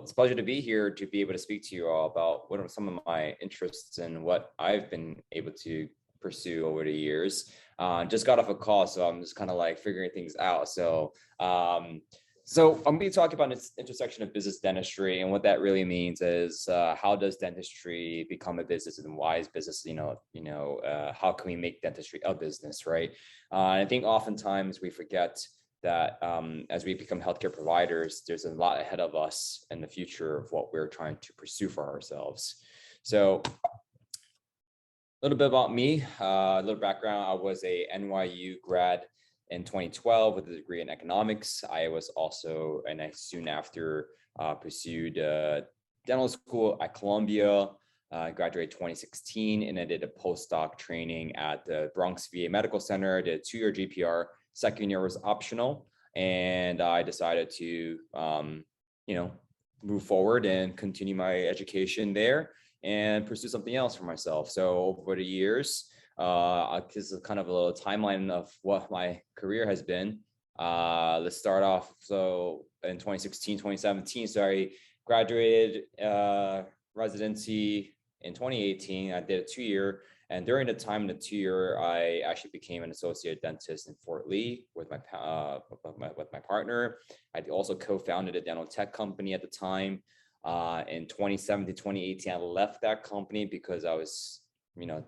it's a pleasure to be here to be able to speak to you all about what are some of my interests and what I've been able to pursue over the years. Just got off a call, so I'm just kind of like figuring things out. So I'm going to be talking about this intersection of business dentistry, and what that really means is how does dentistry become a business, and why is business, how can we make dentistry a business, right? I think oftentimes we forget that as we become healthcare providers, there's a lot ahead of us in the future of what we're trying to pursue for ourselves. So a little bit about me, a little background. I was a NYU grad in 2012 with a degree in economics. I soon after pursued dental school at Columbia. I graduated 2016, and I did a postdoc training at the Bronx VA Medical Center. I did a 2-year GPR. Second year was optional, and I decided to, move forward and continue my education there and pursue something else for myself. So over the years, this is kind of a little timeline of what my career has been. Let's start off. So in 2017, so I graduated residency in 2018. I did a 2-year. And during the time in the 2-year, I actually became an associate dentist in Fort Lee with my partner. I also co-founded a dental tech company at the time. In 2017 to 2018, I left that company because I was,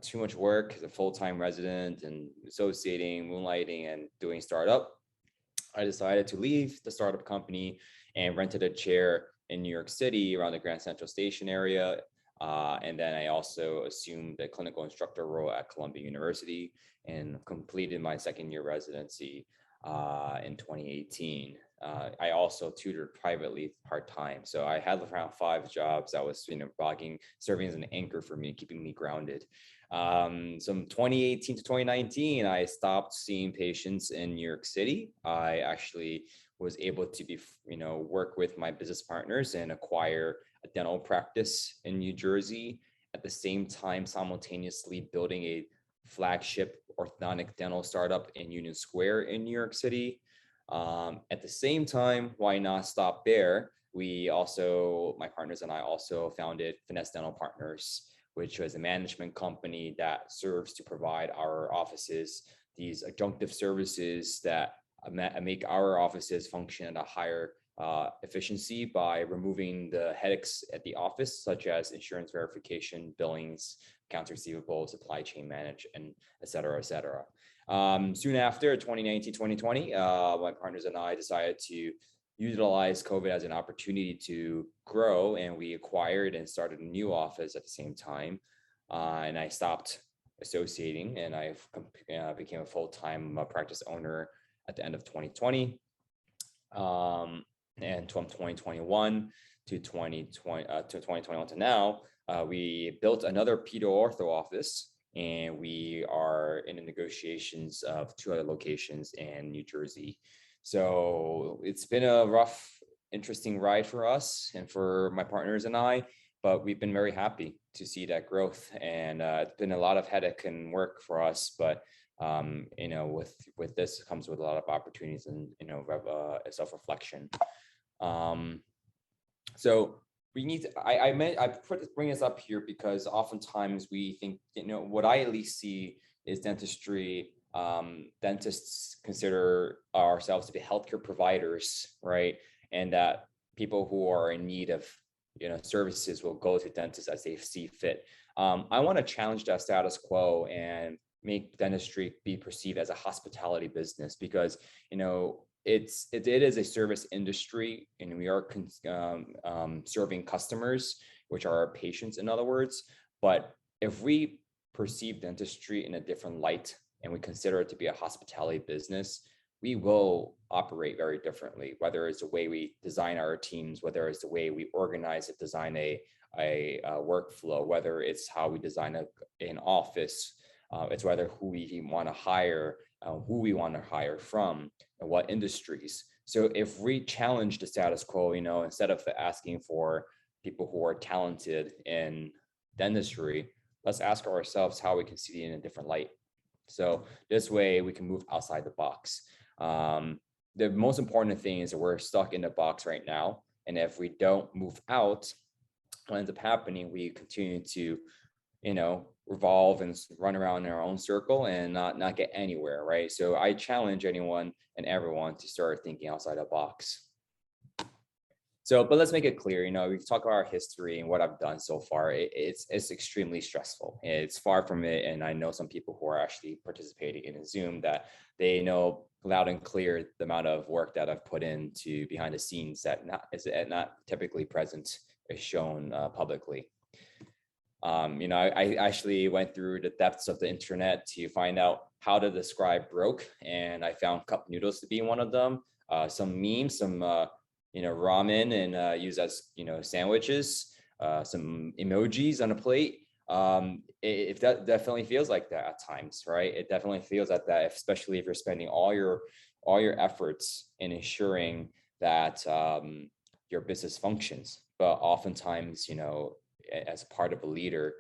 too much work as a full-time resident and associating, moonlighting, and doing startup. I decided to leave the startup company and rented a chair in New York City around the Grand Central Station area. And then I also assumed the clinical instructor role at Columbia University and completed my 2nd-year residency in 2018. I also tutored privately part-time. So I had around 5 jobs. I was, blogging, serving as an anchor for me, keeping me grounded. So from 2018 to 2019, I stopped seeing patients in New York City. I actually was able to work with my business partners and acquire a dental practice in New Jersey, at the same time simultaneously building a flagship orthodontic dental startup in Union Square in New York City. At the same time, why not stop there? My partners and I also founded Finesse Dental Partners, which was a management company that serves to provide our offices these adjunctive services that make our offices function at a higher efficiency by removing the headaches at the office, such as insurance verification, billings, accounts receivable, supply chain management, and et cetera, et cetera. Soon after 2019, 2020, my partners and I decided to utilize COVID as an opportunity to grow, and we acquired and started a new office at the same time. And I stopped associating, and I became a full-time practice owner at the end of 2020. And from 2021 to 2021 to now, we built another pedo ortho office, and we are in the negotiations of 2 other locations in New Jersey. So it's been a rough, interesting ride for us and for my partners and I, but we've been very happy to see that growth. And it's been a lot of headache and work for us, but with this comes with a lot of opportunities and self-reflection. So we need to, I bring this up here because oftentimes we think, what I at least see is dentistry. Dentists consider ourselves to be healthcare providers, right? And that people who are in need of services will go to dentists as they see fit. I want to challenge that status quo and make dentistry be perceived as a hospitality business, because it is a service industry, and we are serving customers, which are our patients, in other words. But if we perceive dentistry in a different light and we consider it to be a hospitality business, we will operate very differently, whether it's the way we design our teams, whether it's the way we organize it, design a workflow, whether it's how we design an office. It's whether who we want to hire, who we want to hire from, and what industries. So if we challenge the status quo, instead of asking for people who are talented in dentistry, let's ask ourselves how we can see it in a different light. So this way we can move outside the box. The most important thing is that we're stuck in the box right now, And if we don't move out, what ends up happening, we continue to, revolve and run around in our own circle and not get anywhere, right? So I challenge anyone and everyone to start thinking outside the box. So, but let's make it clear, we've talked about our history and what I've done so far. It's extremely stressful. It's far from it. And I know some people who are actually participating in a Zoom that they know loud and clear the amount of work that I've put into behind the scenes that not typically present is shown publicly. I actually went through the depths of the internet to find out how to describe broke, and I found cup noodles to be one of them. Some memes, some ramen and used as sandwiches, some emojis on a plate. It definitely feels like that at times, right? It definitely feels like that, especially if you're spending all your efforts in ensuring that your business functions. But oftentimes, as part of a leader,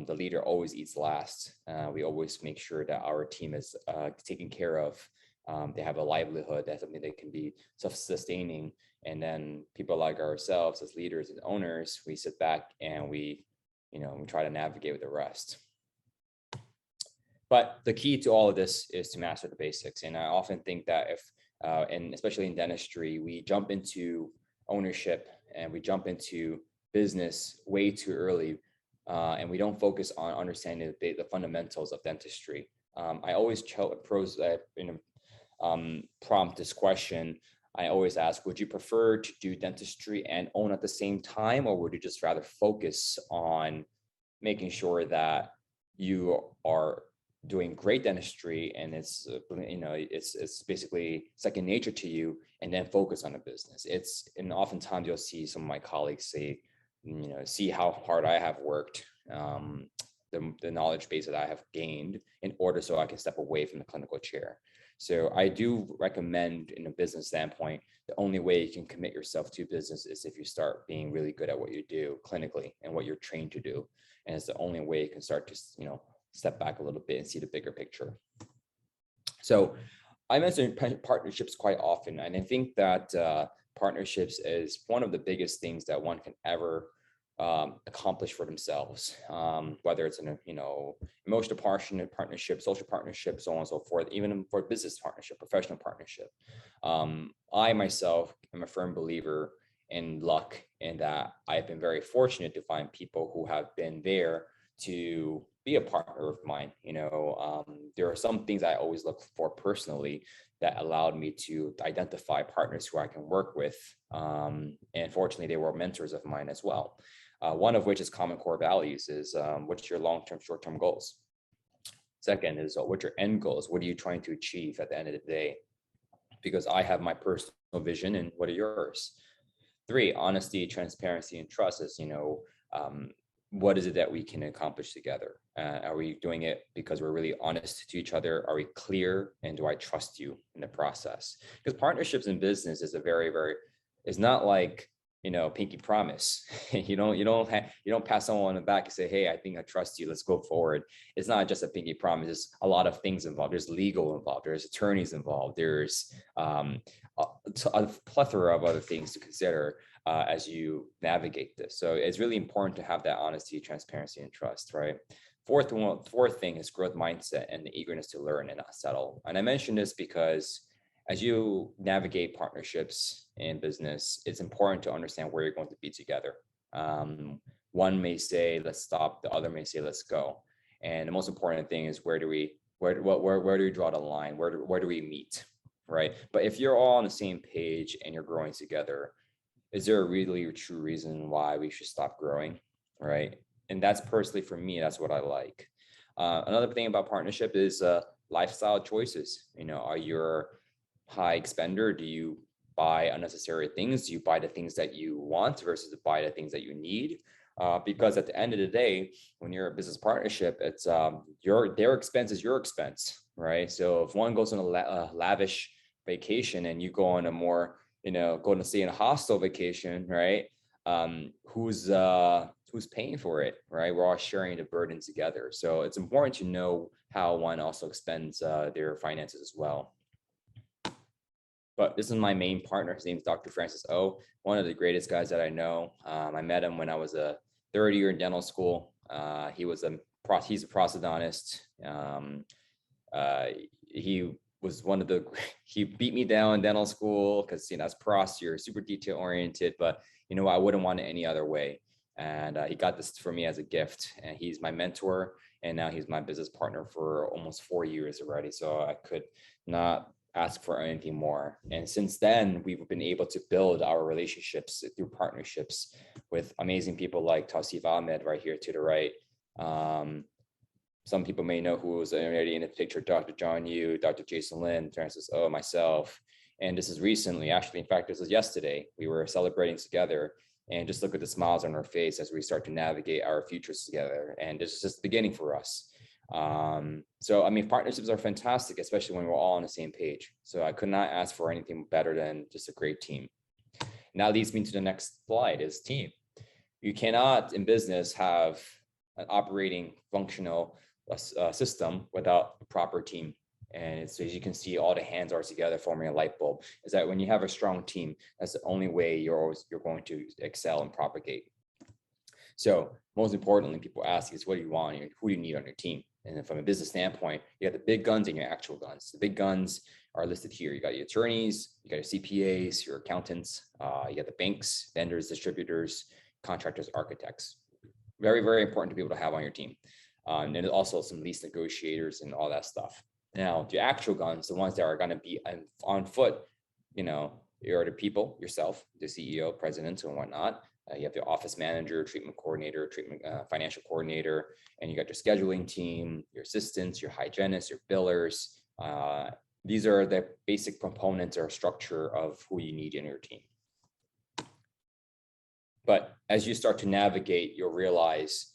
the leader always eats last. We always make sure that our team is taken care of. They have a livelihood. That's something that can be self-sustaining. And then people like ourselves as leaders and owners, we sit back and we try to navigate with the rest. But the key to all of this is to master the basics. And I often think that if, and especially in dentistry, we jump into ownership and we jump into business way too early, and we don't focus on understanding the fundamentals of dentistry. I always prompt this question. I always ask, would you prefer to do dentistry and own at the same time, or would you just rather focus on making sure that you are doing great dentistry and it's basically second nature to you, and then focus on the business? And oftentimes you'll see some of my colleagues say, see how hard I have worked, the knowledge base that I have gained in order so I can step away from the clinical chair. So I do recommend, in a business standpoint, the only way you can commit yourself to business is if you start being really good at what you do clinically and what you're trained to do. And it's the only way you can start to, step back a little bit and see the bigger picture. So I mention partnerships quite often, and I think that partnerships is one of the biggest things that one can ever accomplish for themselves, whether it's an emotional partnership, social partnership, so on and so forth, even for business partnership, professional partnership. I myself am a firm believer in luck, in that I've been very fortunate to find people who have been there to be a partner of mine. There are some things I always look for personally that allowed me to identify partners who I can work with. And fortunately, they were mentors of mine as well. One of which is common core values is what's your long-term, short-term goals? Second is what's your end goals? What are you trying to achieve at the end of the day? Because I have my personal vision, and what are yours? 3, honesty, transparency, and trust is, what is it that we can accomplish together? Are we doing it because we're really honest to each other? Are we clear? And do I trust you in the process? Because partnerships in business is it's not like, pinky promise. You don't pass someone on the back and say, hey, I think I trust you, let's go forward. It's not just a pinky promise. There's a lot of things involved. There's legal involved. There's attorneys involved. There's a plethora of other things to consider as you navigate this. So it's really important to have that honesty, transparency, and trust, right? Fourth thing is growth mindset and the eagerness to learn and not settle. And I mention this because as you navigate partnerships in business, it's important to understand where you're going to be together. One may say, let's stop. The other may say, let's go. And the most important thing is where do we draw the line? Where do we meet, right? But if you're all on the same page and you're growing together, is there a really true reason why we should stop growing, right? And that's personally for me, that's what I like. Another thing about partnership is lifestyle choices. Are you a high expender? Do you buy unnecessary things? Do you buy the things that you want versus buy the things that you need? Because at the end of the day, when you're a business partnership, it's their expense is your expense, right? So if one goes on a lavish vacation and you go on a more, going to stay in a hostel vacation, right? Who's paying for it, right? We're all sharing the burden together. So it's important to know how one also expends their finances as well. But this is my main partner. His name is Dr. Francis O, one of the greatest guys that I know. I met him when I was a third year in dental school. He's a prosthodontist. He was one of the, he beat me down in dental school because, you know, as pros, you're super detail oriented, but you know, I wouldn't want it any other way. And he got this for me as a gift, and he's my mentor. And now he's my business partner for almost 4 years already. So I could not ask for anything more. And since then, we've been able to build our relationships through partnerships with amazing people like Tausif Ahmed right here to the right. Some people may know who was already in the picture: Dr. John Yu, Dr. Jason Lin, Francis O, myself. And this is recently, actually, in fact, this was yesterday. We were celebrating together, and just look at the smiles on our face as we start to navigate our futures together. And this is just the beginning for us. So, I mean, partnerships are fantastic, especially when we're all on the same page. So I could not ask for anything better than just a great team. Now leads me to the next slide, is team. You cannot in business have an operating functional system without a proper team. And it's, as you can see, all the hands are together forming a light bulb. Is that when you have a strong team, that's the only way you're going to excel and propagate. So most importantly, people ask is, what do you want? Who do you need on your team? And then from a business standpoint, you got the big guns and your actual guns. The big guns are listed here. You got your attorneys, you got your CPAs, your accountants, you got the banks, vendors, distributors, contractors, architects. Very, very important to be able to have on your team. And there's also some lease negotiators and all that stuff. Now, the actual guns, the ones that are going to be on foot, you know, you're the people, yourself, the CEO, president, and whatnot. You have the office manager, treatment coordinator, financial coordinator, and you got your scheduling team, your assistants, your hygienists, your billers. These are the basic components or structure of who you need in your team. But as you start to navigate, you'll realize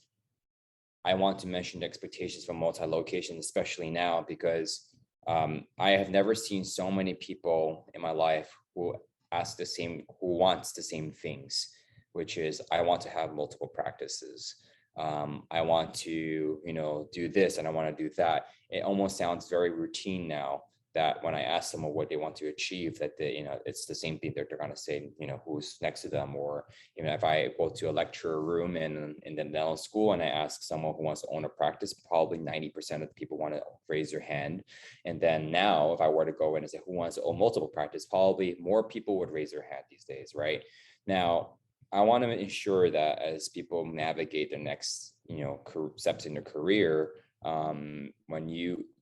I want to mention the expectations from multi-location, especially now, because I have never seen so many people in my life who wants the same things, which is, I want to have multiple practices. I want to, you know, do this and I want to do that. It almost sounds very routine now, that when I ask them what they want to achieve, that they, you know, it's the same thing that they're going to say, you know, who's next to them. Or even if I go to a lecture room in the dental school and I ask someone who wants to own a practice, probably 90% of the people want to raise their hand. And then now, if I were to go in and say, who wants to own multiple practice, probably more people would raise their hand these days, right? Now, I want to ensure that as people navigate their next, you know, steps in their career,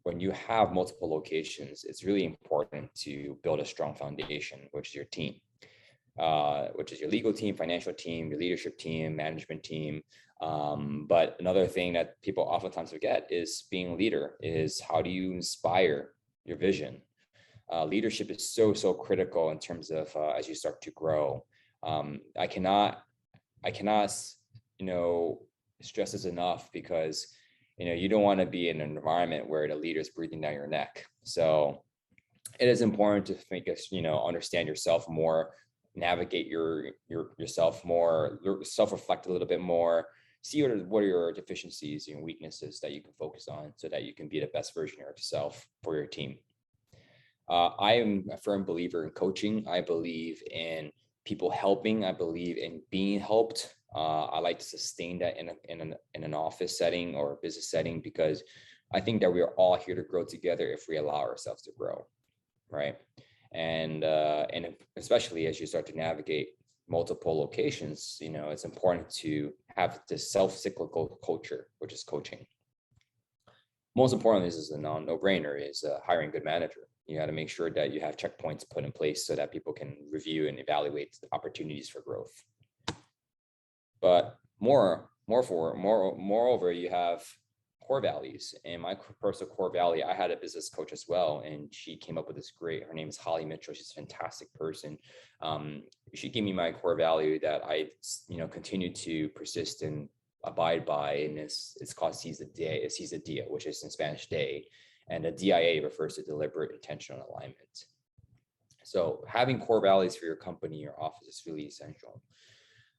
when you have multiple locations, it's really important to build a strong foundation, which is your team, which is your legal team, financial team, your leadership team, management team. But another thing that people oftentimes forget is being a leader is, how do you inspire your vision? Leadership is so critical in terms of as you start to grow. I cannot, you know, stress this enough, because you know, you don't want to be in an environment where the leader is breathing down your neck. So it is important to make us, you know, understand yourself more, navigate yourself more, self-reflect a little bit more, see what are your deficiencies and weaknesses that you can focus on, so that you can be the best version of yourself for your team. I am a firm believer in coaching. I believe in people helping. I believe in being helped. I like to sustain that in an office setting or a business setting, because I think that we are all here to grow together if we allow ourselves to grow, right? And especially as you start to navigate multiple locations, you know, it's important to have this self-cyclical culture, which is coaching. Most importantly, this is a no-brainer, is hiring a good manager. You got to make sure that you have checkpoints put in place so that people can review and evaluate the opportunities for growth. But moreover, you have core values. And my personal core value, I had a business coach as well, and she came up with this great, her name is Holly Mitchell. She's a fantastic person. She gave me my core value that I, you know, continue to persist and abide by, and it's called seize the dia, which is in Spanish day. And the DIA refers to deliberate intentional alignment. So having core values for your company, your office, is really essential.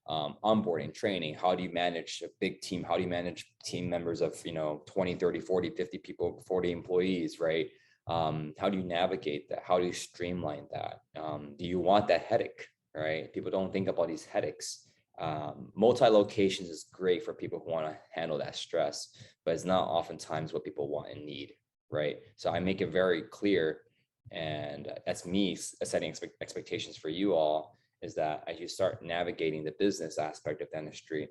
Onboarding, training, how do you manage a big team? How do you manage team members of, you know, 20, 30, 40, 50 people, 40 employees, right? How do you navigate that? How do you streamline that? Do you want that headache, right? People don't think about these headaches. Multi-locations is great for people who want to handle that stress, but it's not oftentimes what people want and need, right? So I make it very clear, and that's me setting expectations for you all, is that as you start navigating the business aspect of dentistry,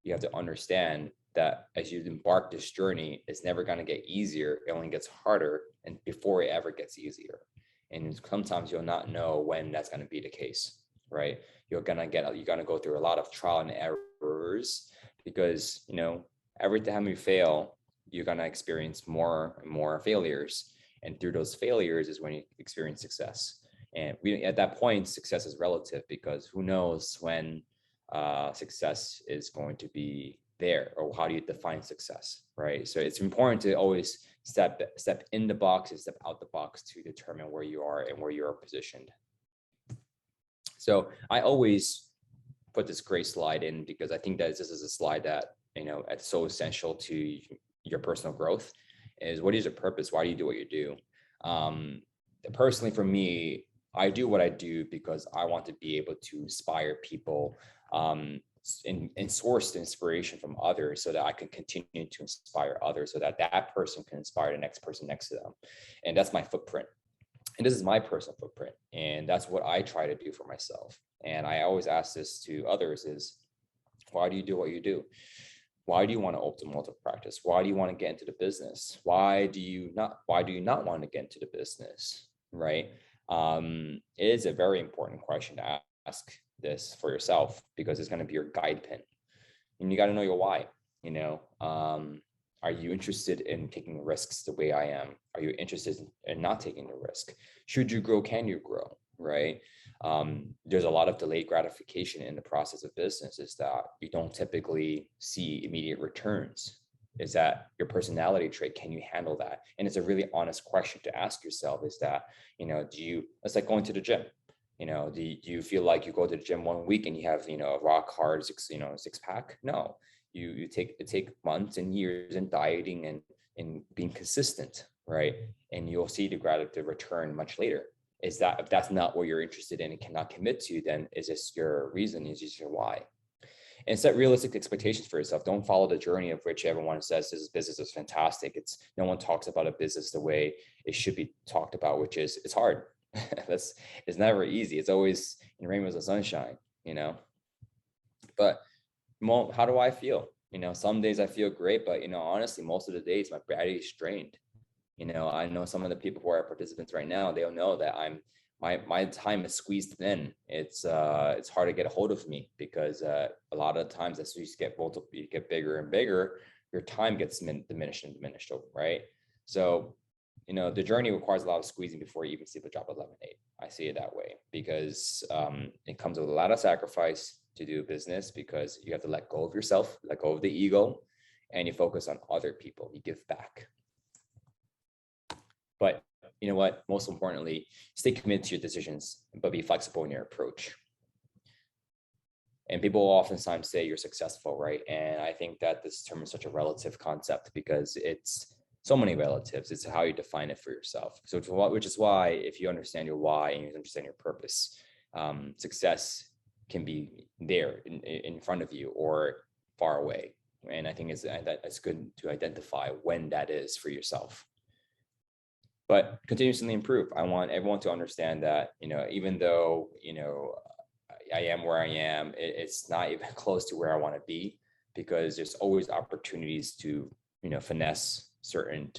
you have to understand that as you embark this journey, it's never going to get easier. It only gets harder, and before it ever gets easier. And sometimes you'll not know when that's going to be the case, right? You're going to go through a lot of trial and errors, because, you know, every time you fail, you're going to experience more and more failures. And through those failures is when you experience success. And at that point, success is relative, because who knows when success is going to be there, or how do you define success, right? So it's important to always step in the box and step out the box to determine where you are and where you are positioned. So I always put this gray slide in, because I think that this is a slide that, you know, it's so essential to your personal growth. Is, what is your purpose? Why do you do what you do? Personally, for me, I do what I do because I want to be able to inspire people, and source the inspiration from others, so that I can continue to inspire others, so that that person can inspire the next person next to them. And that's my footprint. And this is my personal footprint. And that's what I try to do for myself. And I always ask this to others is, why do you do what you do? Why do you want to open multiple practice? Why do you want to get into the business? Why do you not want to get into the business? Right? It is a very important question to ask this for yourself, because it's going to be your guide pin, and you got to know your why. You know, are you interested in taking risks the way I am? Are you interested in not taking the risk? Should you grow? Can you grow? Right? There's a lot of delayed gratification in the process of business, is that you don't typically see immediate returns. Is that your personality trait? Can you handle that? And it's a really honest question to ask yourself, is that, you know, it's like going to the gym. You know, do you feel like you go to the gym 1 week and you have, you know, a rock hard six pack? No, you take months and years in dieting and being consistent, right? And you'll see the return much later. Is that, if that's not what you're interested in and cannot commit to, then is this your reason? Is this your why? And set realistic expectations for yourself. Don't follow the journey of which everyone says this business is fantastic. No one talks about a business the way it should be talked about, which is, it's hard. It's never easy. It's always in rainbows and sunshine, you know. But how do I feel? You know, some days I feel great, but, you know, honestly, most of the days my body is strained. You know, I know some of the people who are participants right now, they'll know that my time is squeezed thin. It's hard to get a hold of me, because a lot of the times as you get bigger and bigger, your time gets diminished, right? So, you know, the journey requires a lot of squeezing before you even see the drop of lemonade. I see it that way, because it comes with a lot of sacrifice to do business, because you have to let go of yourself, let go of the ego, and you focus on other people. You give back. But you know what? Most importantly, stay committed to your decisions, but be flexible in your approach. And people will oftentimes say you're successful, right? And I think that this term is such a relative concept, because it's so many relatives. It's how you define it for yourself. So, which is why, if you understand your why and you understand your purpose, success can be there in front of you or far away. And I think it's good to identify when that is for yourself. But continuously improve. I want everyone to understand that, you know, even though, you know, I am where I am, it's not even close to where I want to be, because there's always opportunities to, you know, finesse certain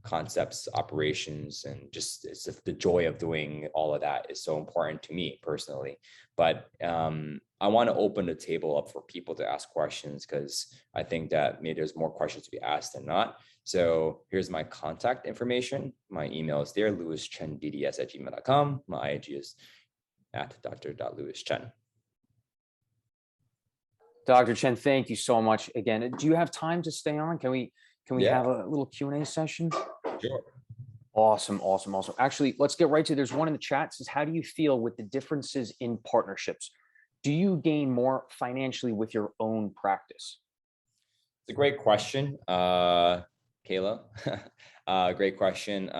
concepts, operations, and just the joy of doing all of that is so important to me personally. But I want to open the table up for people to ask questions, because I think that maybe there's more questions to be asked than not. So here's my contact information. My email is there, lewischenbds@gmail.com. My IG is at dr.lewischen. Dr. Chen, thank you so much again. Do you have time to stay on? Can we have a little Q&A session? Sure. Awesome. Actually, let's get right to it. There's one in the chat. It says, how do you feel with the differences in partnerships? Do you gain more financially with your own practice? It's a great question, Kayla. Great question.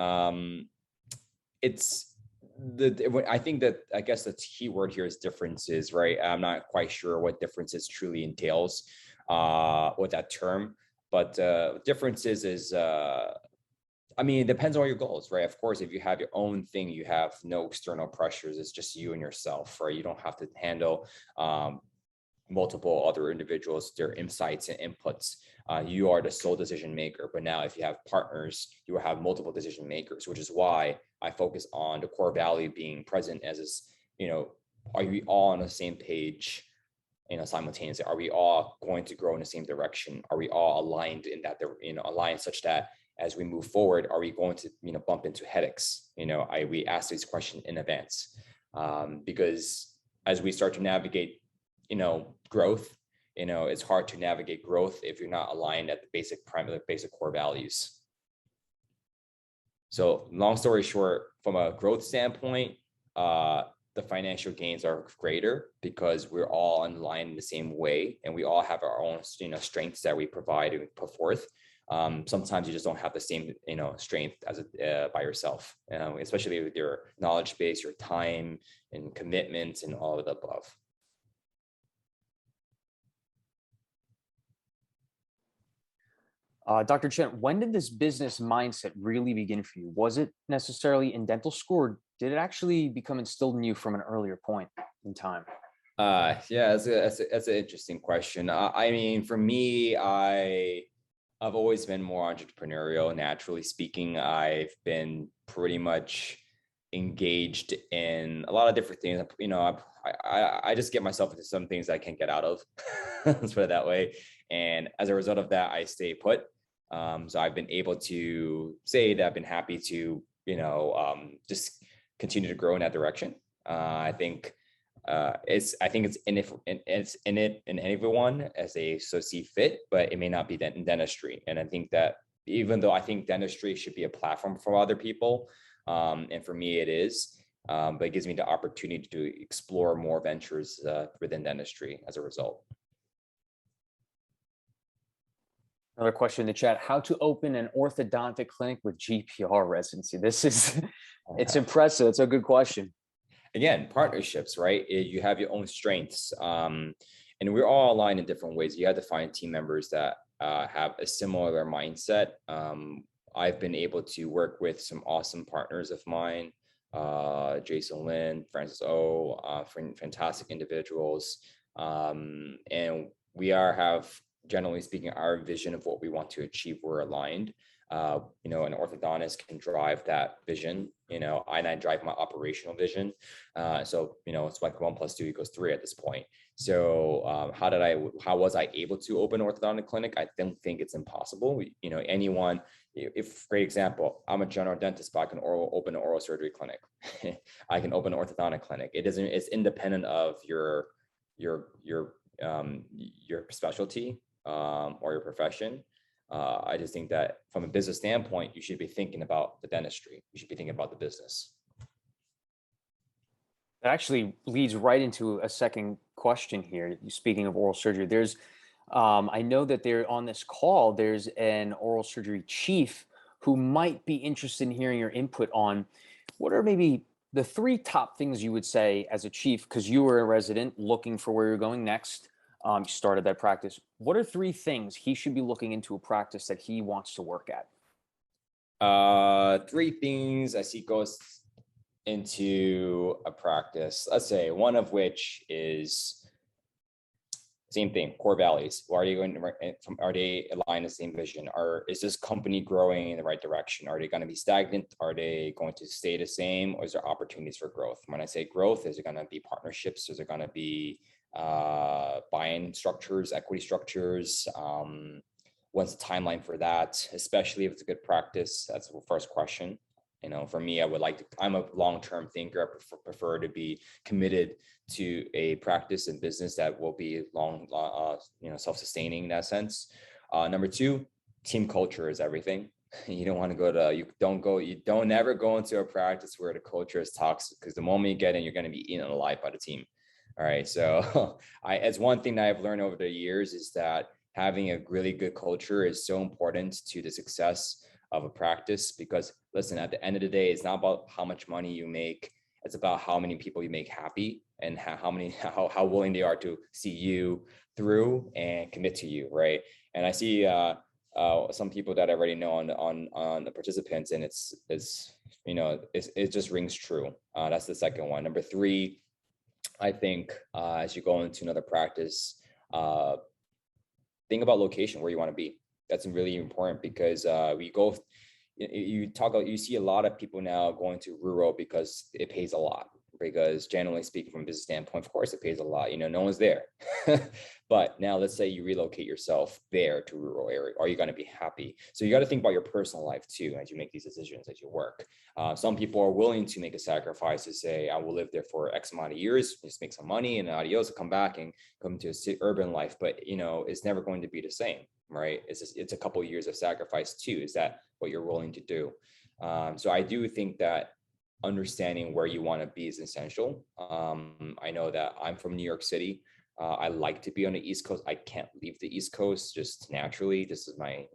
I think that, I guess the key word here is differences, right? I'm not quite sure what differences truly entails with that term, but differences is, I mean, it depends on your goals, right? Of course, if you have your own thing, you have no external pressures. It's just you and yourself, right? You don't have to handle multiple other individuals, their insights and inputs. You are the sole decision maker. But now if you have partners, you will have multiple decision makers, which is why I focus on the core value being present as is, are we all on the same page, simultaneously? Are we all going to grow in the same direction? Are we all aligned in that, aligned such that as we move forward, are we going to, bump into headaches? We ask these questions in advance, because as we start to navigate growth, it's hard to navigate growth if you're not aligned at the basic core values. So long story short, from a growth standpoint, the financial gains are greater because we're all aligned in the same way, and we all have our own, strengths that we provide and put forth. Sometimes you just don't have the same, strength as by yourself, especially with your knowledge base, your time and commitment and all of the above. Dr. Chen, when did this business mindset really begin for you? Was it necessarily in dental school, or did it actually become instilled in you from an earlier point in time? Yeah, that's an interesting question. I mean, for me, I've always been more entrepreneurial. Naturally speaking, I've been pretty much engaged in a lot of different things. I just get myself into some things that I can't get out of. Let's put it that way. And as a result of that, I stay put. So I've been able to say that I've been happy to, just continue to grow in that direction. I think it's in everyone as they so see fit, but it may not be in dentistry. And I think that even though I think dentistry should be a platform for other people, and for me it is, but it gives me the opportunity to explore more ventures within dentistry as a result. Another question in the chat: how to open an orthodontic clinic with GPR residency? It's impressive. It's a good question. Again, partnerships, right? You have your own strengths, and we're all aligned in different ways. You have to find team members that have a similar mindset. I've been able to work with some awesome partners of mine, Jason Lin, Francis O, fantastic individuals, and we have, generally speaking, our vision of what we want to achieve, we're aligned. An orthodontist can drive that vision, and I drive my operational vision. So, it's like 1 + 2 = 3 at this point. So how was I able to open an orthodontic clinic? I don't think it's impossible. Anyone, great example, I'm a general dentist, but I can open an oral surgery clinic. I can open an orthodontic clinic. It's independent of your specialty, or your profession. I just think that from a business standpoint, you should be thinking about the dentistry. You should be thinking about the business. That actually leads right into a second question here. Speaking of oral surgery, I know that on this call, there's an oral surgery chief who might be interested in hearing your input on what are maybe the 3 top things you would say as a chief, because you were a resident looking for where you're going next. You started that practice. What are 3 things he should be looking into a practice that he wants to work at? 3 things I see goes into a practice. Let's say one of which is same thing, core values. Are they aligned in the same vision? Is this company growing in the right direction? Are they going to be stagnant? Are they going to stay the same? Or is there opportunities for growth? When I say growth, is it going to be partnerships? Is it going to be buy-in structures, equity structures? What's the timeline for that? Especially if it's a good practice. That's the first question. For me, I'm a long-term thinker. I prefer to be committed to a practice and business that will be self-sustaining in that sense. Number 2, team culture is everything. You don't never go into a practice where the culture is toxic, because the moment you get in, you're going to be eaten alive by the team. All right. So as one thing that I've learned over the years is that having a really good culture is so important to the success of a practice. Because listen, at the end of the day, it's not about how much money you make. It's about how many people you make happy and how willing they are to see you through and commit to you, right? And I see some people that I already know on the participants, and it just rings true. That's the second one. Number three, I think as you go into another practice, think about location, where you want to be. That's really important, because you see a lot of people now going to rural because it pays a lot. Because generally speaking, from a business standpoint, of course it pays a lot. No one's there. But now let's say you relocate yourself there to rural area. Are you going to be happy? So you got to think about your personal life too as you make these decisions, as you work. Some people are willing to make a sacrifice to say, I will live there for X amount of years, just make some money, and adios, come back and come to a urban life. But it's never going to be the same, right? It's a couple of years of sacrifice too. Is that what you're willing to do? So I do think that understanding where you want to be is essential. I know that I'm from New York City. I like to be on the East Coast. I can't leave the East Coast just naturally. This is my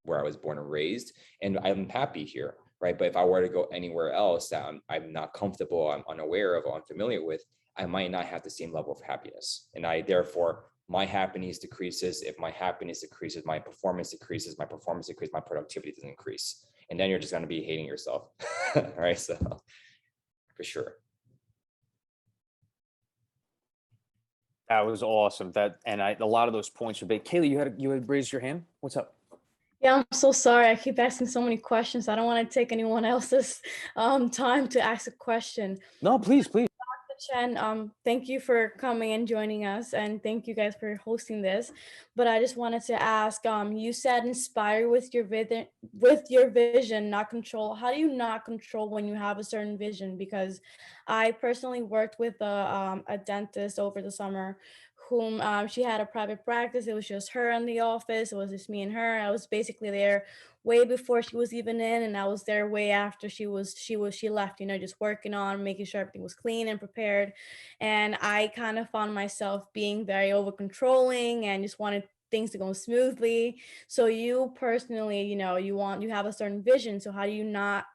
where I was born and raised, and I'm happy here, right? But if I were to go anywhere else that I'm not comfortable, I'm unaware of, or unfamiliar with, I might not have the same level of happiness, and therefore my happiness decreases. If my happiness decreases, my performance decreases. My performance decreases, my productivity doesn't increase. And then you're just going to be hating yourself. Right? So for sure. That was awesome. A lot of those points are big. Kaylee, you had raised your hand. What's up? Yeah, I'm so sorry. I keep asking so many questions. I don't want to take anyone else's time to ask a question. No, please. Chen, thank you for coming and joining us, and thank you guys for hosting this. But I just wanted to ask, you said inspire with your vision, not control. How do you not control when you have a certain vision? Because I personally worked with a dentist over the summer, whom she had a private practice. It was just her in the office. It was just me and her. I was basically there way before she was even in, and I was there way after she left, just working on making sure everything was clean and prepared. And I kind of found myself being very over controlling and just wanted things to go smoothly. So you personally, you have a certain vision. So how do you not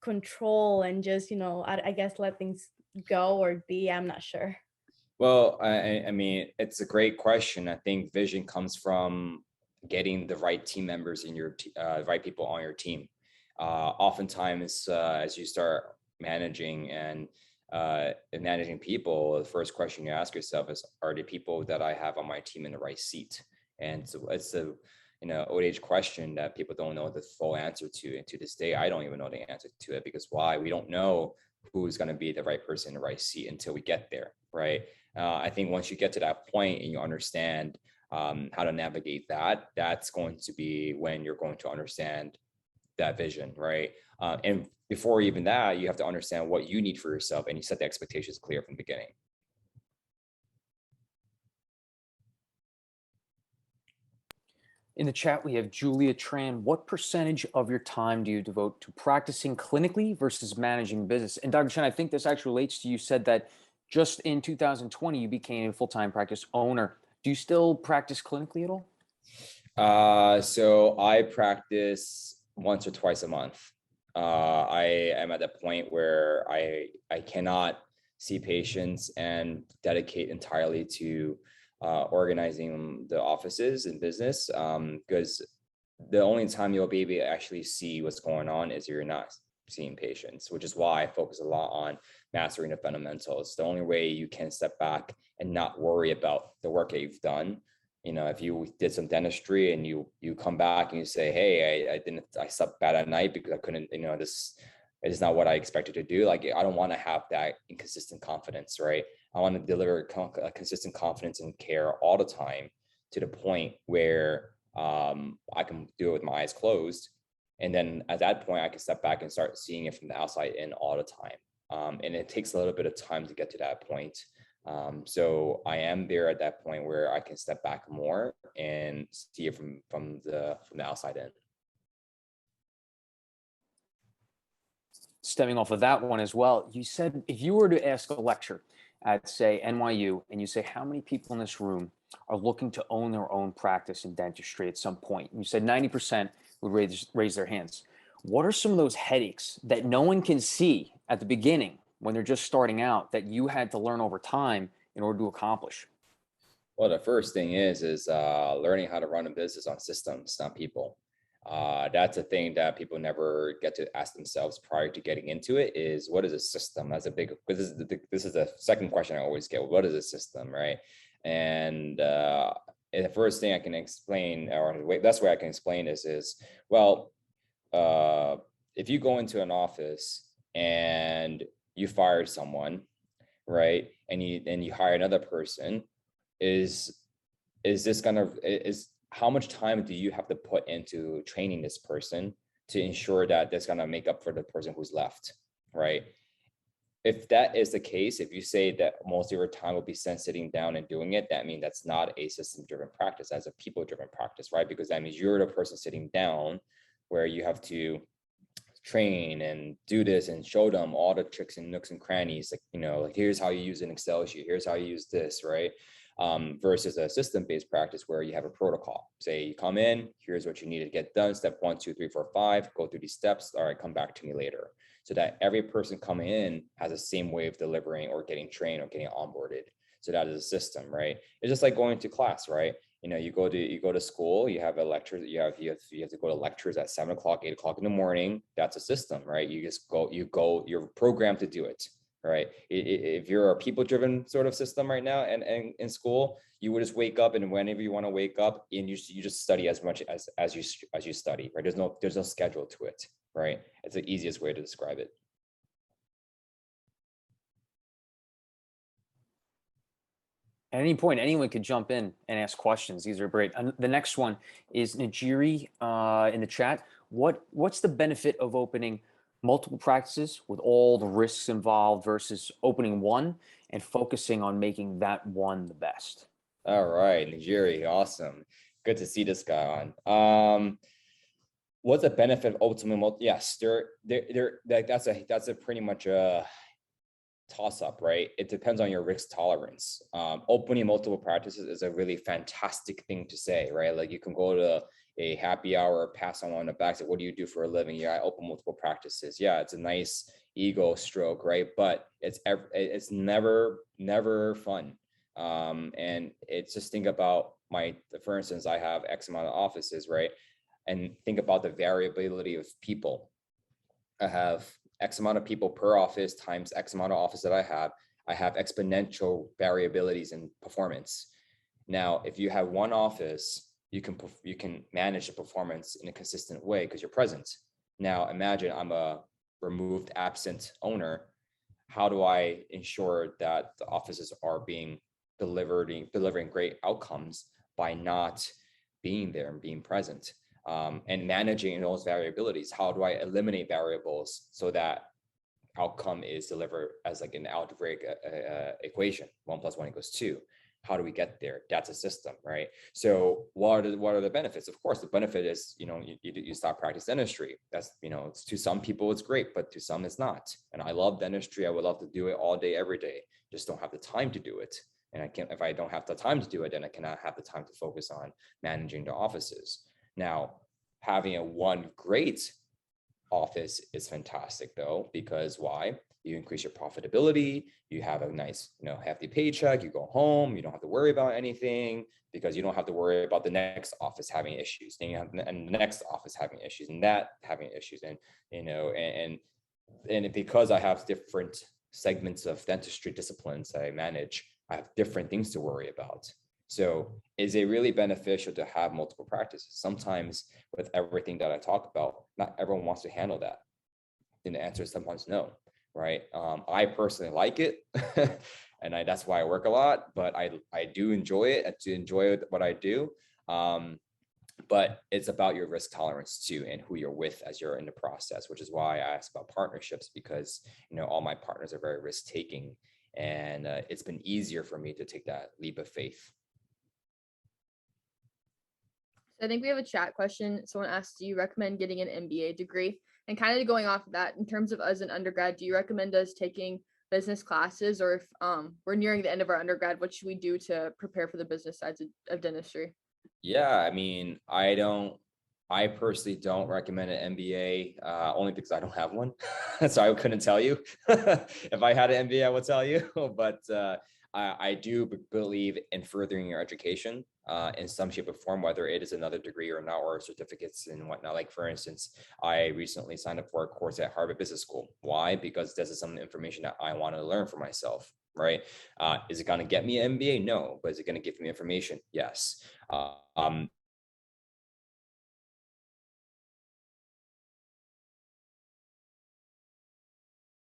control and just, I guess let things go or be? I'm not sure. Well, I mean, it's a great question. I think vision comes from getting the right team members in your right people on your team. Oftentimes, as you start managing and managing people, the first question you ask yourself is, are the people that I have on my team in the right seat? And so it's a old age question that people don't know the full answer to. And to this day, I don't even know the answer to it, because why? We don't know who's going to be the right person in the right seat until we get there, right? I think once you get to that point and you understand how to navigate that, that's going to be when you're going to understand that vision, right? And before even that, you have to understand what you need for yourself, and you set the expectations clear from the beginning. In the chat, we have Julia Tran. What percentage of your time do you devote to practicing clinically versus managing business? And Dr. Chen, I think this actually relates to, you said that just in 2020, you became a full-time practice owner. Do you still practice clinically at all? So I practice once or twice a month. I am at the point where I cannot see patients and dedicate entirely to organizing the offices and business, because the only time you'll be able to actually see what's going on is you're not seeing patients, which is why I focus a lot on mastering the fundamentals. The only way you can step back and not worry about the work that you've done. If you did some dentistry and you come back and you say, hey, I slept bad at night because I couldn't, this is not what I expected to do. Like, I don't want to have that inconsistent confidence, right? I want to deliver a consistent confidence and care all the time, to the point where I can do it with my eyes closed. And then at that point, I can step back and start seeing it from the outside in all the time. And it takes a little bit of time to get to that point. So I am there at that point where I can step back more and see it from the outside in. Stemming off of that one as well, you said if you were to ask a lecture at, say, NYU, and you say, how many people in this room are looking to own their own practice in dentistry at some point? And you said 90% would raise their hands. What are some of those headaches that no one can see at the beginning when they're just starting out that you had to learn over time in order to accomplish? Well, the first thing is learning how to run a business on systems, not people. That's a thing that people never get to ask themselves prior to getting into it, is what is a system? That's a big, because this is the second question I always get. What is a system, right? And the first thing I can explain, or the best way I can explain this is, well, if you go into an office and you fire someone, right, and you hire another person, is this gonna, is how much time do you have to put into training this person to ensure that that's gonna make up for the person who's left, right? If that is the case, if you say that most of your time will be spent sitting down and doing it, that means that's not a system-driven practice, that's a people-driven practice, right? Because that means you're the person sitting down where you have to train and do this and show them all the tricks and nooks and crannies, like, you know, like, here's how you use an Excel sheet, here's how you use this, right? Versus a system-based practice where you have a protocol. Say you come in, here's what you need to get done, step 1, 2, 3, 4, 5, go through these steps, all right, come back to me later. So that every person coming in has the same way of delivering or getting trained or getting onboarded. So that is a system, right? It's just like going to class, right? You know, you go to school, you have a lecture, you have to go to lectures at 7 o'clock, 8 o'clock in the morning. That's a system, right? You just go, you're programmed to do it, right? If you're a people-driven sort of system right now and in school, you would just wake up, and whenever you want to wake up, and you just study as much as you study, right? There's no schedule to it, right? It's the easiest way to describe it. At any point, anyone could jump in and ask questions. These are great. The next one is Najiri in the chat. What's the benefit of opening multiple practices with all the risks involved versus opening one and focusing on making that one the best? All right, Najiri, awesome. Good to see this guy on. What's the benefit of ultimate? Yes, that's a pretty much a toss up, right? It depends on your risk tolerance. Opening multiple practices is a really fantastic thing to say, right? Like, you can go to a happy hour, pass someone on the back, say, what do you do for a living? Yeah, I open multiple practices. Yeah, it's a nice ego stroke, right? But it's never fun. And it's just, think about for instance, I have X amount of offices, right? And think about the variability of people. I have X amount of people per office times X amount of office that I have exponential variabilities in performance. Now, if you have one office, you can manage the performance in a consistent way because you're present. Now, imagine I'm a removed, absent owner. How do I ensure that the offices are delivering great outcomes by not being there and being present? And managing those variabilities. How do I eliminate variables so that outcome is delivered as like an algebraic equation? 1 + 1 = 2. How do we get there? That's a system, right? So what are the benefits? Of course, the benefit is, you stop practice dentistry. That's, to some people it's great, but to some it's not. And I love dentistry. I would love to do it all day, every day. Just don't have the time to do it. And if I don't have the time to do it, then I cannot have the time to focus on managing the offices. Now, having a one great office is fantastic though, because why? You increase your profitability, you have a nice, hefty paycheck, you go home, you don't have to worry about anything, because you don't have to worry about the next office having issues, and the next office having issues, and that having issues. And, and because I have different segments of dentistry disciplines that I manage, I have different things to worry about. So is it really beneficial to have multiple practices? Sometimes with everything that I talk about, not everyone wants to handle that. And the answer is sometimes no, right? I personally like it, and that's why I work a lot, but I do enjoy it. I do enjoy what I do. But it's about your risk tolerance too, and who you're with as you're in the process, which is why I ask about partnerships, because, all my partners are very risk-taking, and it's been easier for me to take that leap of faith. I think we have a chat question. Someone asked, do you recommend getting an MBA degree? And kind of going off of that, in terms of us an undergrad, do you recommend us taking business classes, or if we're nearing the end of our undergrad, what should we do to prepare for the business sides of dentistry? Yeah, I mean, I personally don't recommend an MBA, only because I don't have one. So I couldn't tell you. If I had an MBA, I would tell you. But I do believe in furthering your education in some shape or form, whether it is another degree or not, or certificates and whatnot. Like, for instance, I recently signed up for a course at Harvard Business School. Why? Because this is some information that I want to learn for myself, right? Is it going to get me an MBA? No. But is it going to give me information? Yes.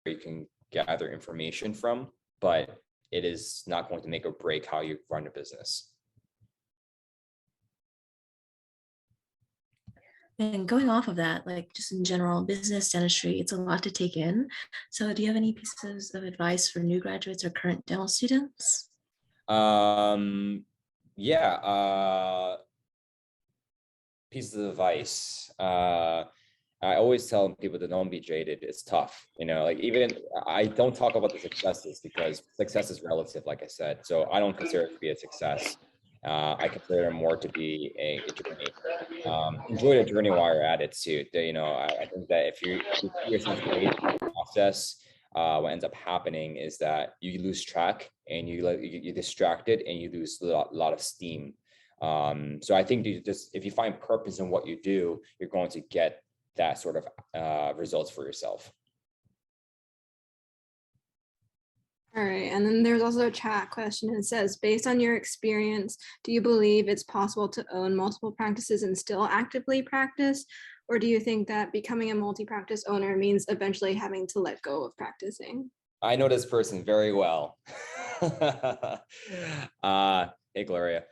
You can gather information from, but it is not going to make or break how you run a business. And going off of that, like just in general, business dentistry, it's a lot to take in. So do you have any pieces of advice for new graduates or current dental students? Yeah, pieces of advice. I always tell people to don't be jaded. It's tough, like, even I don't talk about the successes because success is relative, like I said. So I don't consider it to be a success. I consider it more to be a journey. Enjoy the journey while you're at it too. I think that if you see yourself jaded in the process, what ends up happening is that you lose track and you distracted and you lose a lot of steam. So I think if you find purpose in what you do, you're going to get that sort of results for yourself. All right, and then there's also a chat question. It says, based on your experience, do you believe it's possible to own multiple practices and still actively practice? Or do you think that becoming a multi-practice owner means eventually having to let go of practicing? I know this person very well. Hey, Gloria.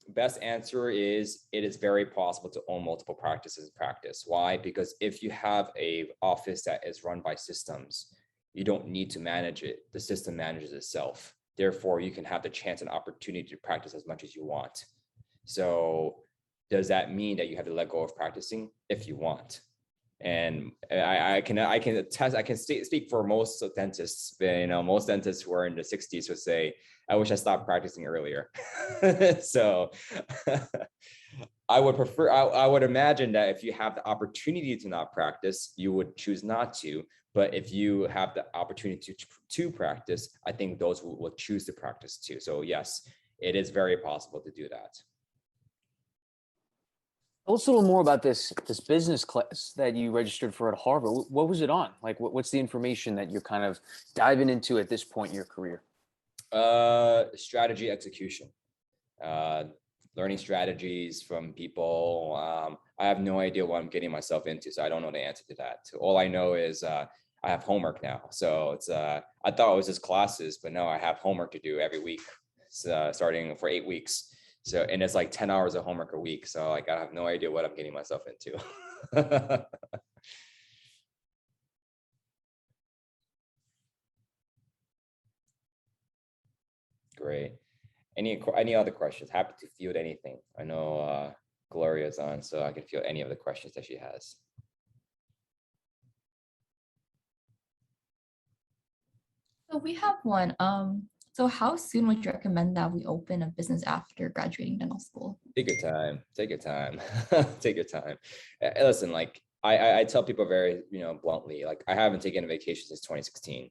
Best answer is it is very possible to own multiple practices in practice. Why? Because if you have a office that is run by systems, you don't need to manage it. The system manages itself. Therefore, you can have the chance and opportunity to practice as much as you want. So does that mean that you have to let go of practicing? If you want. And I can attest, I can speak for most dentists. Most dentists who are in the 60s would say, I wish I stopped practicing earlier. So I would imagine that if you have the opportunity to not practice, you would choose not to. But if you have the opportunity to practice, I think those who will choose to practice too. So yes, it is very possible to do that. Tell us a little more about this business class that you registered for at Harvard. What was it on? Like, what's the information that you're kind of diving into at this point in your career? Strategy execution, learning strategies from people. I have no idea what I'm getting myself into, so I don't know the answer to that. All I know is I have homework now. So it's I thought it was just classes, but no, I have homework to do every week, starting for 8 weeks. So, and it's like 10 hours of homework a week. So like, I have no idea what I'm getting myself into. Great. Any other questions? Happy to field anything. I know Gloria's on, so I can field any of the questions that she has. So we have one. So how soon would you recommend that we open a business after graduating dental school? Take your time. Take your time. Take your time. Listen, like I tell people very, bluntly, like I haven't taken a vacation since 2016,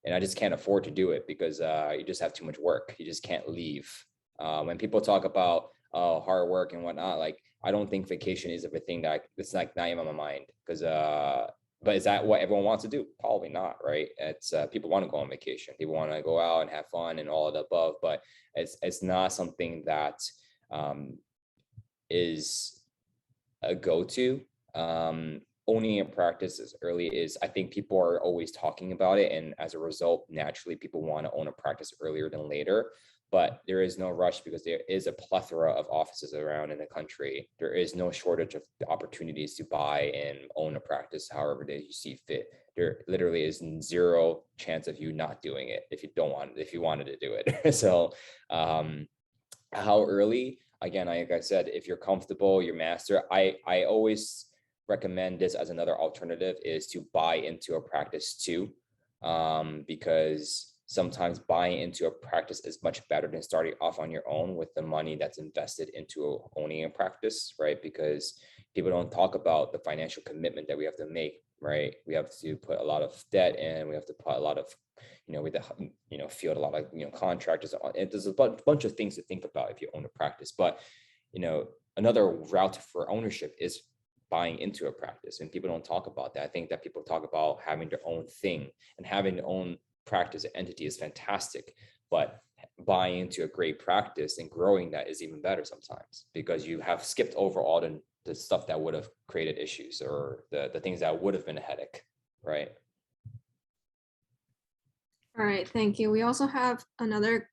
and I just can't afford to do it because you just have too much work. You just can't leave. When people talk about hard work and whatnot, like I don't think vacation is a thing that it's like not even on my mind because but is that what everyone wants to do? Probably not, right? It's people want to go on vacation. People want to go out and have fun and all of the above, but it's not something that is a go-to. Owning a practice as early as I think people are always talking about it, and as a result, naturally, people want to own a practice earlier than later. But there is no rush because there is a plethora of offices around in the country. There is no shortage of opportunities to buy and own a practice however that you see fit. There literally is zero chance of you not doing it if you wanted to do it. So how early? Again, like I said, if you're comfortable, you're master. I always recommend this as another alternative is to buy into a practice too. because sometimes buying into a practice is much better than starting off on your own with the money that's invested into owning a practice, right? Because people don't talk about the financial commitment that we have to make, right? We have to put a lot of debt in, we have to put a lot of, with the, field a lot of, contractors on, and there's a bunch of things to think about if you own a practice. But, another route for ownership is buying into a practice, and people don't talk about that. I think that people talk about having their own thing, and having their own practice entity is fantastic, but buying into a great practice and growing that is even better sometimes, because you have skipped over all the stuff that would have created issues, or the things that would have been a headache, right? All right, thank you. We also have another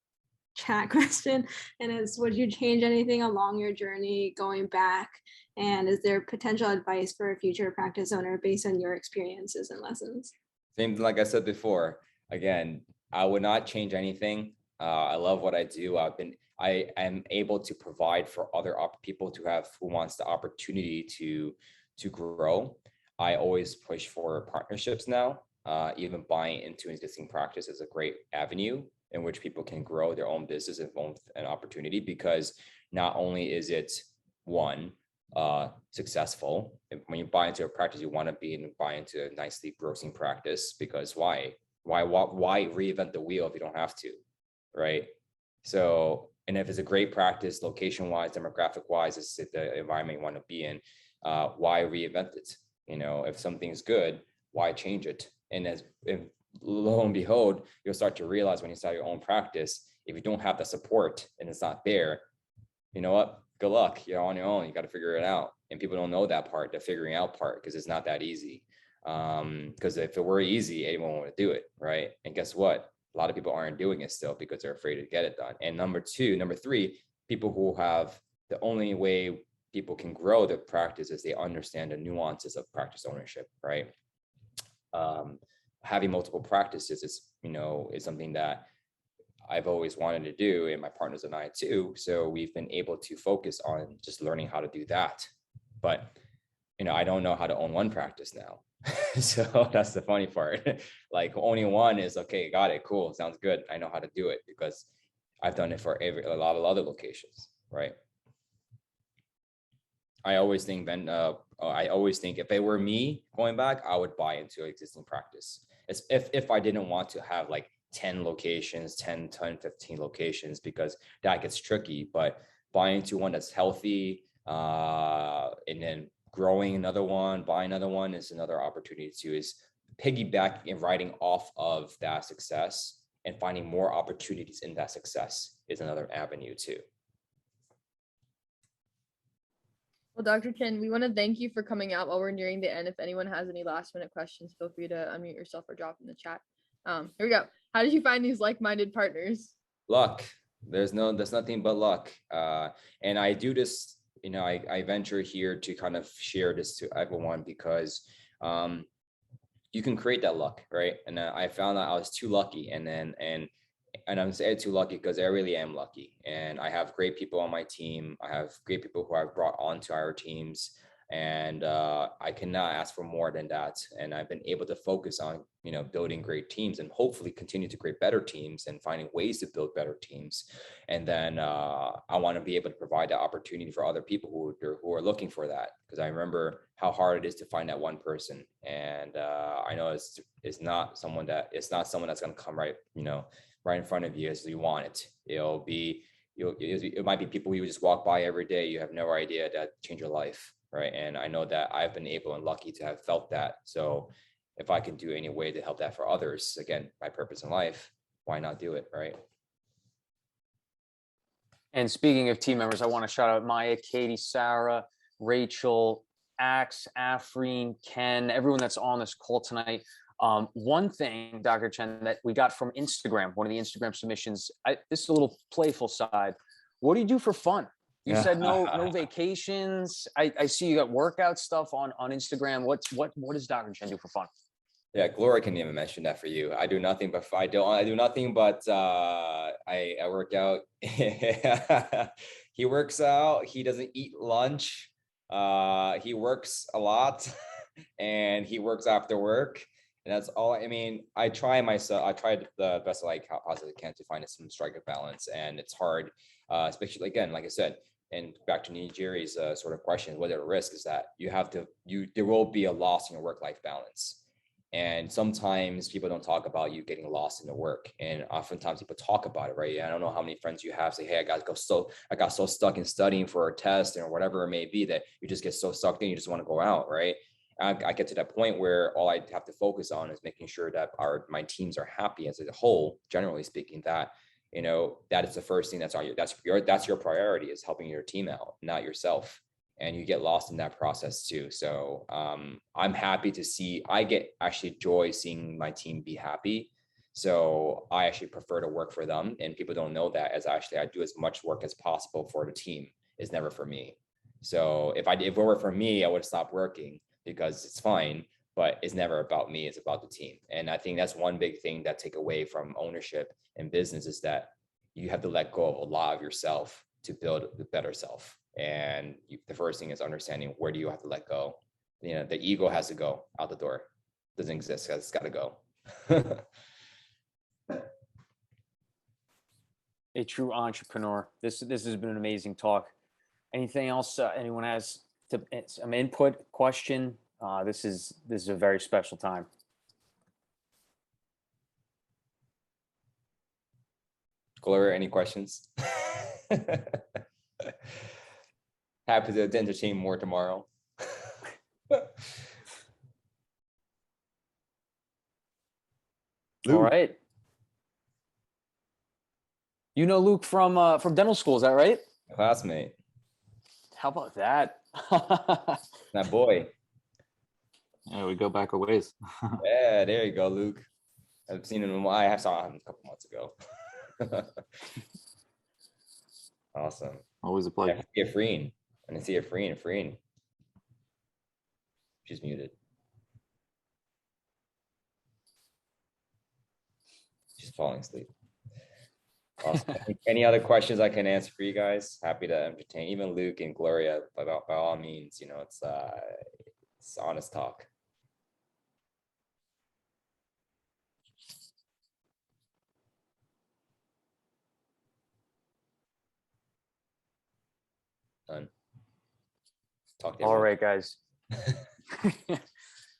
chat question, and it's, would you change anything along your journey going back? And is there potential advice for a future practice owner based on your experiences and lessons? Same, like I said before, again, I would not change anything. I love what I do. I am able to provide for other people who wants the opportunity to grow. I always push for partnerships now. Even buying into existing practice is a great avenue in which people can grow their own business and own an opportunity, because not only is it one, successful. When you buy into a practice, you want to buy into a nicely grossing practice, because why reinvent the wheel if you don't have to, right? So, and if it's a great practice, location wise, demographic wise, it's the environment you want to be in, why reinvent it? If something's good, why change it? And if lo and behold, you'll start to realize when you start your own practice, if you don't have the support and it's not there, you know what? Good luck. You're on your own. You got to figure it out. And people don't know that part, the figuring out part, because it's not that easy. Because if it were easy, anyone would do it, right? And guess what? A lot of people aren't doing it still because they're afraid to get it done. And number three, people who have the only way people can grow the practice is they understand the nuances of practice ownership, right? Having multiple practices is something that I've always wanted to do, and my partners and I too. So we've been able to focus on just learning how to do that. But I don't know how to own one practice now. So that's the funny part. Like, owning one is okay, got it, cool, sounds good. I know how to do it because I've done it for a lot of other locations, right? I always think if it were me going back, I would buy into an existing practice. It's if I didn't want to have like 10 locations, 10, 15 locations, because that gets tricky. But buying into one that's healthy, and then growing another one, buying another one is another opportunity to is piggybacking and riding off of that success and finding more opportunities in that success is another avenue too. Well, Dr. Chen, we want to thank you for coming out while we're nearing the end. If anyone has any last minute questions, feel free to unmute yourself or drop in the chat. Here we go. How did you find these like-minded partners? Luck. There's nothing but luck. And I do this, I venture here to kind of share this to everyone because you can create that luck, right? And I found out I was too lucky, and I'm saying too lucky because I really am lucky. And I have great people on my team. I have great people who I've brought onto our teams, and I cannot ask for more than that. And I've been able to focus on, building great teams and hopefully continue to create better teams and finding ways to build better teams. And then I want to be able to provide that opportunity for other people who are looking for that, because I remember how hard it is to find that one person. And I know it's not someone that's going to come right in front of you as you want it. It might be people you just walk by every day. You have no idea that change your life, right? And I know that I've been able and lucky to have felt that. So if I can do any way to help that for others, again, my purpose in life, why not do it, right? And speaking of team members, I want to shout out Maya, Katie, Sarah, Rachel, Axe, Afreen, Ken, everyone that's on this call tonight. One thing, Dr. Chen, that we got from Instagram, one of the Instagram submissions, this is a little playful side. What do you do for fun? You said no vacations. I see you got workout stuff on Instagram. What does Dr. Chen do for fun? Yeah, Gloria can even mention that for you. I do nothing but I do nothing but I work out. He works out. He doesn't eat lunch. He works a lot, and he works after work. And that's all. I mean, I try myself. I tried the best like how possibly can to find some strike balance, and it's hard, especially again, like I said, and back to Nigeri's sort of question, what are the risks is that there will be a loss in your work-life balance. And sometimes people don't talk about you getting lost in the work. And oftentimes people talk about it, right? I don't know how many friends you have say, hey, I got so stuck in studying for a test or whatever it may be that you just get so sucked in, you just want to go out, right? I get to that point where all I have to focus on is making sure that my teams are happy as a whole, generally speaking, that, that is the first thing that's your priority, is helping your team out, not yourself. And you get lost in that process too. So I'm happy to see, I get actually joy seeing my team be happy. So I actually prefer to work for them. And people don't know that, as I do as much work as possible for the team. It's never for me. So if it were for me, I would stop working, because it's fine, but it's never about me, it's about the team. And I think that's one big thing that take away from ownership in business, is that you have to let go of a lot of yourself to build the better self. And the first thing is understanding, where do you have to let go? The ego has to go out the door. It doesn't exist, it's got to go. A true entrepreneur. This has been an amazing talk. Anything else anyone has some input, question? This is a very special time. Gloria, any questions? Happy to entertain more tomorrow. All right. You know Luke from dental school, is that right? Classmate. How about that? That boy. Yeah, we go back a ways. Yeah, there you go, Luke. I've seen him. I saw him a couple months ago. Awesome. Always a pleasure. I see Efreen. And I see Efreen. She's muted. She's falling asleep. Awesome. Any other questions I can answer for you guys? Happy to entertain even Luke and Gloria. By all means, it's honest talk. Done. Talk to All everyone. right, guys.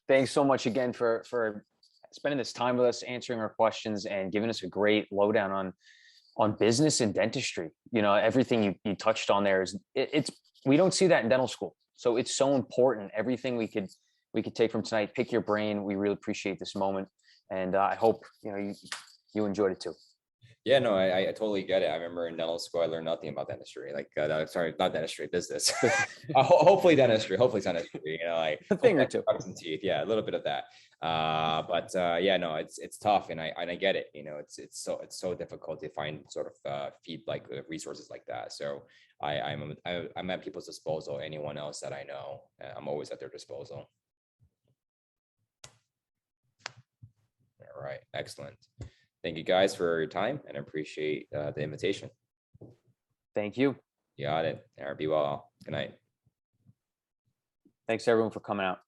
Thanks so much again for spending this time with us, answering our questions, and giving us a great lowdown on business and dentistry. Everything you touched on there it's we don't see that in dental school, so it's so important. Everything we could take from tonight, pick your brain. We really appreciate this moment, and I hope you enjoyed it too. Yeah, no, I totally get it. I remember in dental school, I learned nothing about dentistry. Sorry, not dentistry, business. Hopefully dentistry. Hopefully dentistry. A thing or two. Some teeth. Yeah, a little bit of that. Yeah, no, it's tough, and I get it. It's so difficult to find sort of feed resources like that. So I'm at people's disposal. Anyone else that I know, I'm always at their disposal. All right, excellent. Thank you guys for your time, and I appreciate the invitation. Thank you. You got it. Be well. Good night. Thanks everyone for coming out.